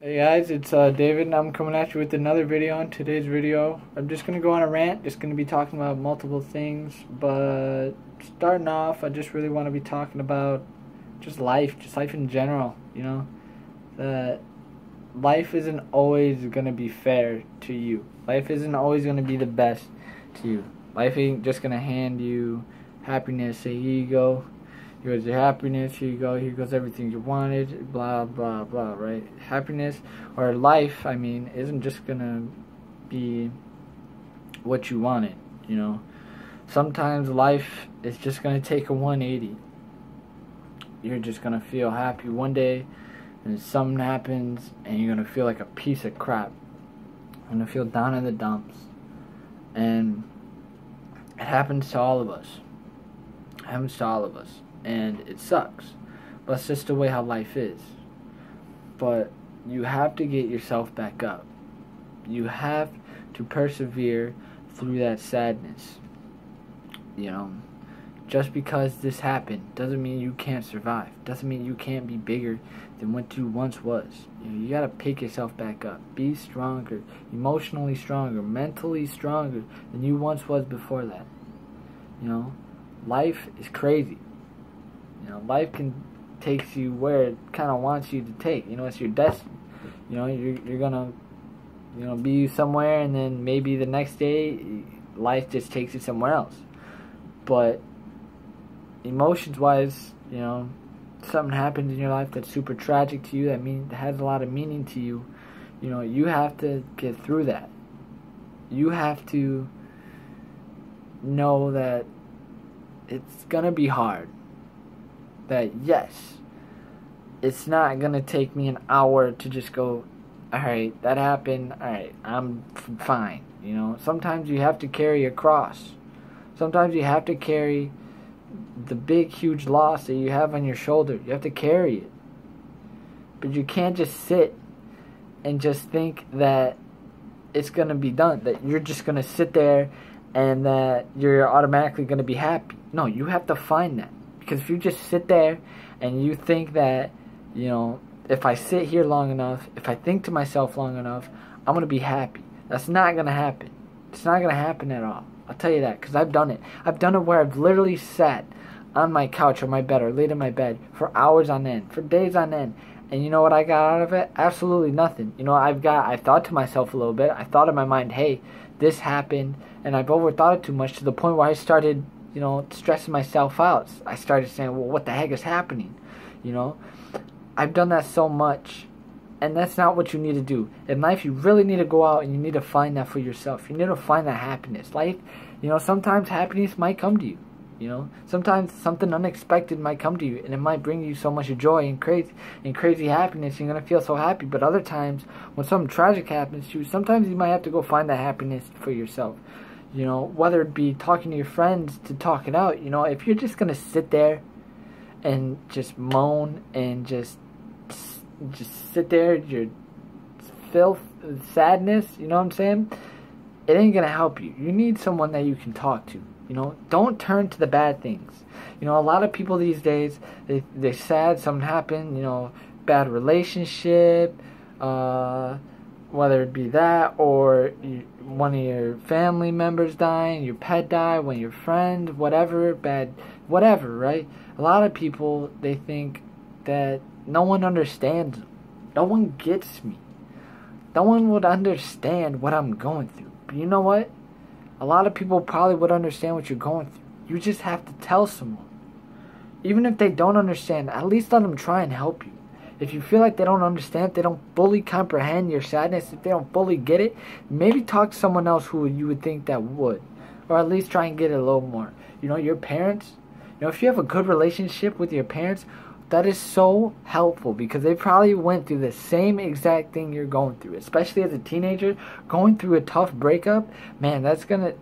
Hey guys, it's David, and I'm coming at you with another video. On today's video, I'm just going to go on a rant, just going to be talking about multiple things, but starting off, I just really want to be talking about just life in general, that life isn't always going to be fair to you. Life isn't always going to be the best to you. Life ain't just going to hand you happiness, say, here you go. Here's your happiness, here you go, here goes everything you wanted, blah, blah, blah, right? Happiness, or life, isn't just gonna be what you wanted, Sometimes life is just gonna take a 180. You're just gonna feel happy one day, and something happens, and you're gonna feel like a piece of crap. You're gonna feel down in the dumps. And it happens to all of us. It happens to all of us. And it sucks, but it's just the way how life is. But you have to get yourself back up. You have to persevere through that sadness. Just because this happened doesn't mean you can't survive. Doesn't mean you can't be bigger than what you once was. You gotta pick yourself back up. Be stronger, emotionally stronger, mentally stronger than you once was before that. Life is crazy. Life can take you where it kind of wants you to take. It's your destiny. You're gonna, be somewhere, and then maybe the next day, life just takes you somewhere else. But emotions-wise, something happens in your life that's super tragic to you. That has a lot of meaning to you. You have to get through that. You have to know that it's gonna be hard. That yes, it's not gonna take me an hour to just go, alright, that happened, alright, I'm fine. Sometimes you have to carry a cross. Sometimes you have to carry the big huge loss that you have on your shoulder. You have to carry it. But you can't just sit and just think that it's gonna be done, that you're just gonna sit there and that you're automatically gonna be happy. No, you have to find that. Because if you just sit there and you think that, if I sit here long enough, if I think to myself long enough, I'm going to be happy. That's not going to happen. It's not going to happen at all. I'll tell you that, because I've done it. I've done it where I've literally sat on my couch or my bed or laid in my bed for hours on end, for days on end. And you know what I got out of it? Absolutely nothing. I thought to myself a little bit. I thought in my mind, hey, this happened. And I've overthought it too much to the point where I started stressing myself out. I started saying, well, what the heck is happening? I've done that so much, and that's not what you need to do. In life, you really need to go out and you need to find that for yourself. You need to find that happiness. Life, sometimes happiness might come to you. Sometimes something unexpected might come to you, and it might bring you so much joy and crazy happiness. You're gonna feel so happy. But other times, when something tragic happens to you, sometimes you might have to go find that happiness for yourself. Whether it be talking to your friends to talk it out, if you're just gonna sit there and just moan and just sit there, your filth, sadness, you know what I'm saying? It ain't gonna help you. You need someone that you can talk to. Don't turn to the bad things. A lot of people these days, they're sad, something happened, bad relationship, whether it be that or one of your family members dying, your pet die, one of your friends, whatever, right? A lot of people, they think that no one understands them. No one gets me. No one would understand what I'm going through. But you know what? A lot of people probably would understand what you're going through. You just have to tell someone. Even if they don't understand, at least let them try and help you. If you feel like they don't understand, if they don't fully comprehend your sadness, if they don't fully get it, maybe talk to someone else who you would think that would. Or at least try and get it a little more. Your parents, if you have a good relationship with your parents, that is so helpful because they probably went through the same exact thing you're going through. Especially as a teenager, going through a tough breakup, man,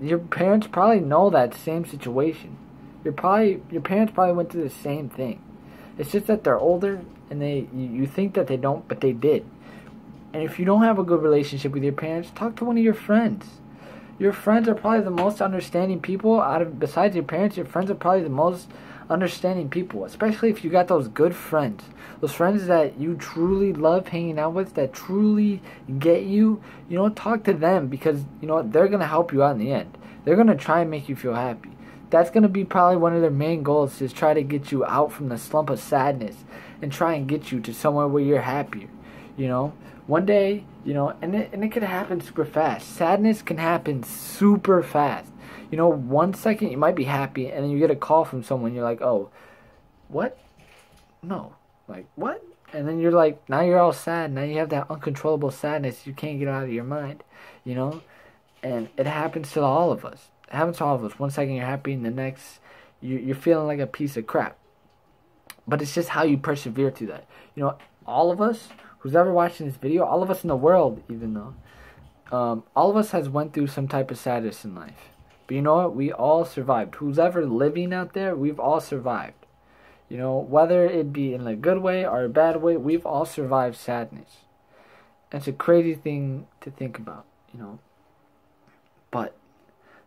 your parents probably know that same situation. Your parents probably went through the same thing. It's just that they're older and you think that they don't, but they did. And if you don't have a good relationship with your parents, talk to one of your friends. Your friends are probably the most understanding people besides your parents. Your friends are probably the most understanding people, especially if you got those good friends. Those friends that you truly love hanging out with, that truly get you, talk to them, because, they're going to help you out in the end. They're going to try and make you feel happy. That's going to be probably one of their main goals, is try to get you out from the slump of sadness and try and get you to somewhere where you're happier. One day, and it can happen super fast. Sadness can happen super fast. 1 second you might be happy, and then you get a call from someone. You're like, oh, what? No. Like, what? And then you're like, now you're all sad. Now you have that uncontrollable sadness you can't get out of your mind, And it happens to all of us. It happens to all of us. 1 second you're happy, and the next you're feeling like a piece of crap. But it's just how you persevere through that. All of us, who's ever watching this video, all of us in the world, even though, all of us has went through some type of sadness in life. But you know what? We all survived. Who's ever living out there, we've all survived. Whether it be in a good way or a bad way, we've all survived sadness. And it's a crazy thing to think about, But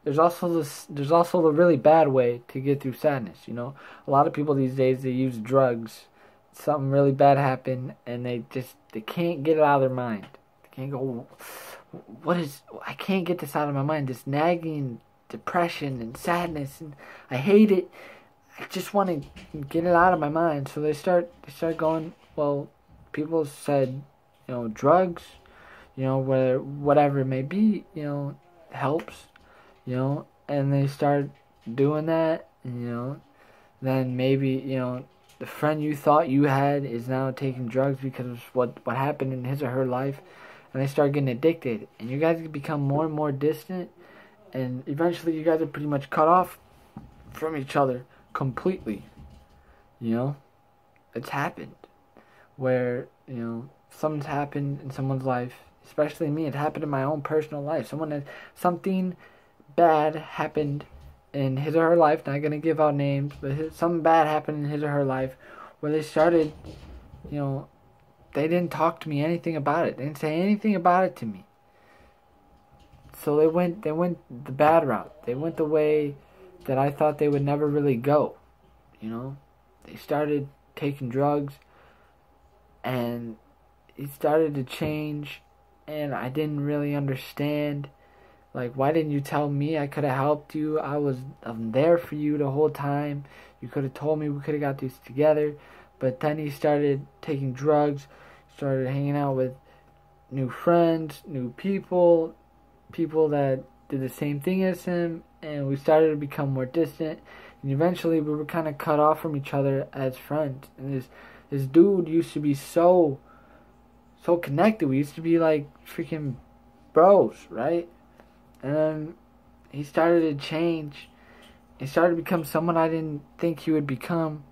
there's also the really bad way to get through sadness, A lot of people these days, they use drugs. Something really bad happened, and they can't get it out of their mind. They can't go, I can't get this out of my mind. This nagging depression and sadness, and I hate it. I just want to get it out of my mind. So they start going, well, people said, drugs, whatever it may be, helps, and they start doing that, and, then maybe, the friend you thought you had is now taking drugs because of what happened in his or her life, and they start getting addicted, and you guys become more and more distant, and eventually you guys are pretty much cut off from each other completely. It's happened where, something's happened in someone's life, especially me. It happened in my own personal life. Something bad happened in his or her life. Not gonna give out names, but something bad happened in his or her life where they started, they didn't talk to me anything about it. They didn't say anything about it to me. So they went the bad route. They went the way that I thought they would never really go. They started taking drugs, and it started to change, and I didn't really understand. Like, why didn't you tell me? I could have helped you. I'm there for you the whole time. You could have told me. We could have got this together. But then he started taking drugs, started hanging out with new friends, new people that did the same thing as him, and we started to become more distant, and eventually we were kind of cut off from each other as friends. And this dude used to be so connected. We used to be like freaking bros, right? And then he started to change. He started to become someone I didn't think he would become,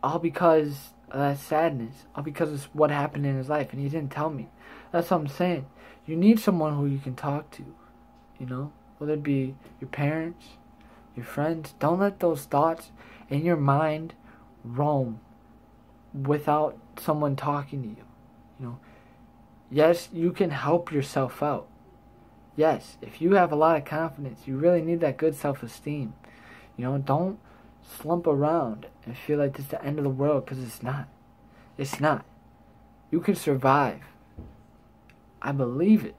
all because of that sadness, all because of what happened in his life, and he didn't tell me. That's what I'm saying. You need someone who you can talk to, whether it be your parents, your friends. Don't let those thoughts in your mind roam without someone talking to you. Yes, you can help yourself out. Yes, if you have a lot of confidence, you really need that good self-esteem. Don't slump around and feel like this is the end of the world, because it's not. It's not. You can survive. I believe it.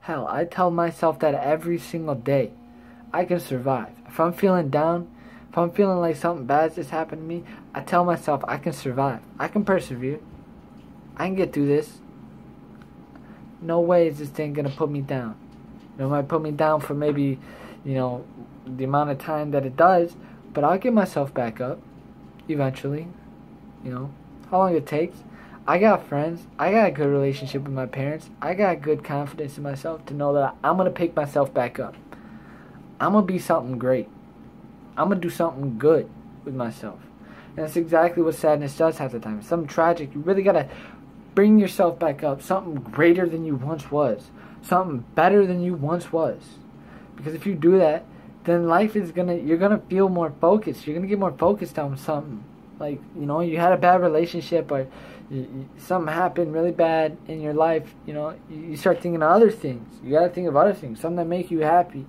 Hell, I tell myself that every single day. I can survive. If I'm feeling down, if I'm feeling like something bad just happened to me, I tell myself I can survive. I can persevere. I can get through this. No way is this thing gonna put me down. It might put me down for maybe, the amount of time that it does, but I'll get myself back up eventually. How long it takes. I got friends. I got a good relationship with my parents. I got good confidence in myself to know that I'm going to pick myself back up. I'm going to be something great. I'm going to do something good with myself. And that's exactly what sadness does half the time. It's something tragic. You really got to bring yourself back up. Something greater than you once was. Something better than you once was. Because if you do that, then life is you're going to feel more focused. You're going to get more focused on something. Like, you had a bad relationship, or something happened really bad in your life, you start thinking of other things. You got to think of other things, something that make you happy,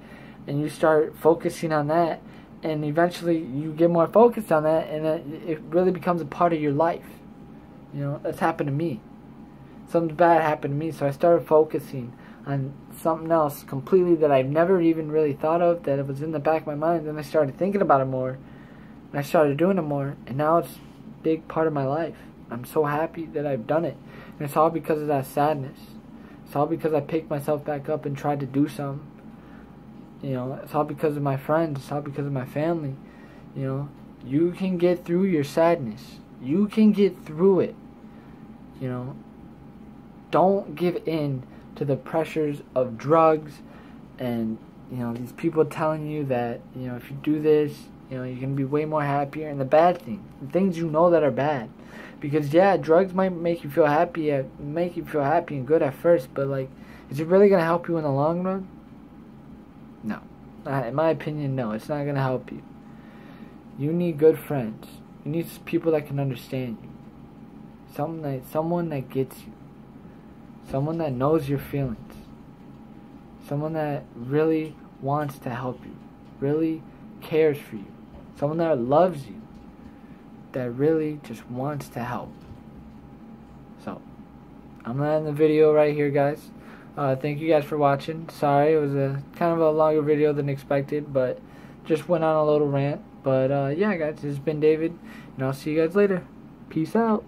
and you start focusing on that, And eventually you get more focused on that, and it really becomes a part of your life. You know, that's happened to me. Something bad happened to me, so I started focusing on something else completely that I've never even really thought of, that it was in the back of my mind. Then I started thinking about it more, and I started doing it more, and now it's a big part of my life. I'm so happy that I've done it, and it's all because of that sadness. It's all because I picked myself back up and tried to do something. You know, it's all because of my friends. It's all because of my family. You know, you can get through your sadness. You can get through it. You know, don't give in to the pressures of drugs and, you know, these people telling you that, you know, if you do this, you know, you're going to be way more happier. And the bad thing, the things you know that are bad. Because, yeah, drugs might make you feel happy and good at first, but, like, is it really going to help you in the long run? No. In my opinion, no. It's not going to help you. You need good friends. You need people that can understand you. Someone that gets you. Someone that knows your feelings. Someone that really wants to help you. Really cares for you. Someone that loves you. That really just wants to help. So, I'm gonna end the video right here, guys. Thank you guys for watching. Sorry, it was a kind of a longer video than expected, but just went on a little rant. But yeah, guys, this has been David, and I'll see you guys later. Peace out.